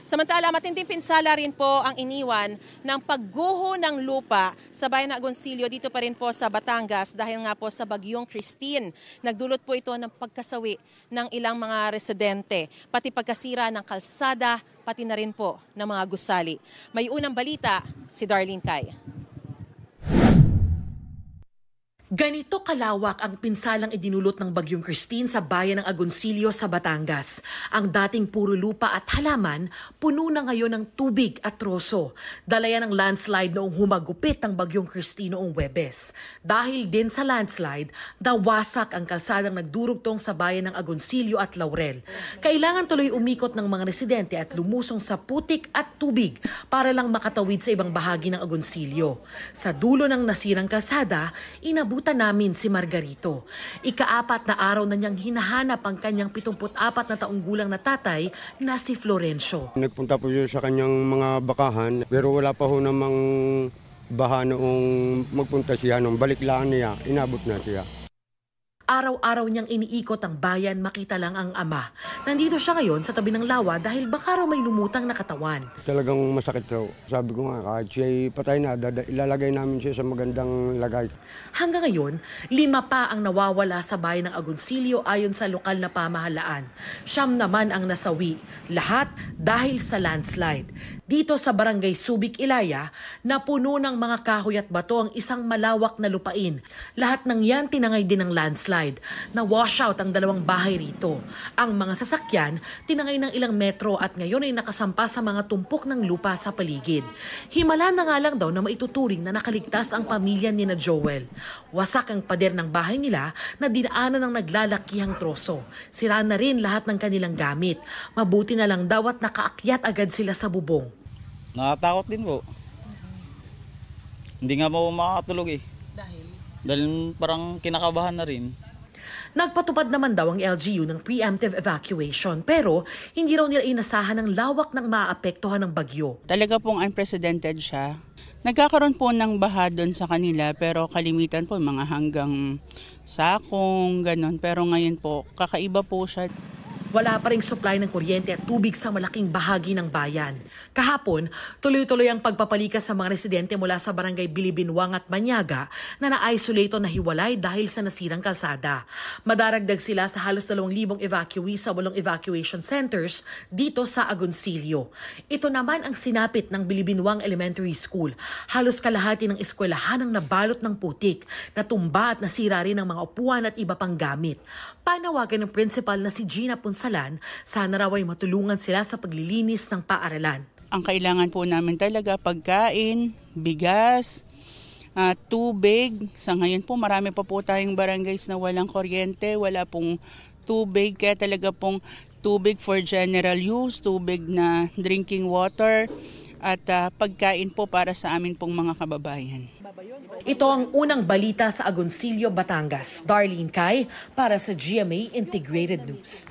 Samantala, matinding pinsala rin po ang iniwan ng pagguho ng lupa sa bayan ng Agoncillo dito pa rin po sa Batangas dahil nga po sa bagyong Christine. Nagdulot po ito ng pagkasawi ng ilang mga residente, pati pagkasira ng kalsada, pati na rin po ng mga gusali. May unang balita si Darlene Kai. Ganito kalawak ang pinsalang idinulot ng Bagyong Christine sa bayan ng Agoncillo sa Batangas. Ang dating puro lupa at halaman, puno na ngayon ng tubig at troso. Dalayan ng landslide noong humagupit ng Bagyong Christine noong Huwebes. Dahil din sa landslide, nawasak ang kalsadang nagdurugtong sa bayan ng Agoncillo at Laurel. Kailangan tuloy umikot ng mga residente at lumusong sa putik at tubig para lang makatawid sa ibang bahagi ng Agoncillo. Sa dulo ng nasirang kalsada, inabutan namin si Margarito. Ika-4 na araw na niyang hinahanap ang kanyang 74 na taong gulang na tatay na si Florencio. Nagpunta po siya sa kanyang mga bakahan pero wala pa ho namang baha noong magpunta siya. Nung balik lang niya, inabot na siya. Araw-araw niyang iniikot ang bayan, makita lang ang ama. Nandito siya ngayon sa tabi ng lawa dahil baka raw may lumutang na katawan. Talagang masakit raw. Sabi ko nga, kahit siya'y patay na, ilalagay namin siya sa magandang lagay. Hanggang ngayon, 5 pa ang nawawala sa bayan ng Agoncillo ayon sa lokal na pamahalaan. 9 naman ang nasawi. Lahat dahil sa landslide. Dito sa Barangay Subic, Ilaya, napuno ng mga kahoy at bato ang isang malawak na lupain. Lahat ng yan tinangay din ng landslide. Na-wash out ang 2 bahay rito. Ang mga sasakyan, tinangay ng ilang metro at ngayon ay nakasampa sa mga tumpok ng lupa sa paligid. Himala na nga lang daw na maituturing na nakaligtas ang pamilya ni na Joel. Wasak ang pader ng bahay nila na dinaanan ng naglalakihang troso. Sira na rin lahat ng kanilang gamit. Mabuti na lang daw at nakaakyat agad sila sa bubong. Nakatakot din po. Hindi nga po makakatulog eh. Dahil parang kinakabahan na rin. Nagpatupad naman daw ang LGU ng preemptive evacuation pero hindi raw nila inasahan ng lawak ng maaapektuhan ng bagyo. Talaga pong unprecedented siya. Nagkakaroon po ng baha doon sa kanila pero kalimitan po mga hanggang sakong, ganun. Pero ngayon po, kakaiba po siya. Wala pa ring supply ng kuryente at tubig sa malaking bahagi ng bayan. Kahapon, tuloy-tuloy ang pagpapalikas sa mga residente mula sa barangay Bilibinwang at Banyaga na na-isolate o nahiwalay dahil sa nasirang kalsada. Madaragdag sila sa halos 2,000 evacuees sa 8 evacuation centers dito sa Agoncillo. Ito naman ang sinapit ng Bilibinwang Elementary School. Halos kalahati ng eskwelahan ang nabalot ng putik, natumba at nasira rin ang mga upuan at iba pang gamit. Panawagan ng principal na si Gina Punsalan, sana raw ay matulungan sila sa paglilinis ng paaralan. Ang kailangan po namin talaga pagkain, bigas, tubig. Sa ngayon po marami pa po tayong barangays na walang kuryente, wala pong tubig. Kaya talaga pong tubig for general use, tubig na drinking water at pagkain po para sa amin pong mga kababayan. Ito ang unang balita sa Agoncillo, Batangas. Darlene Kai para sa GMA Integrated News.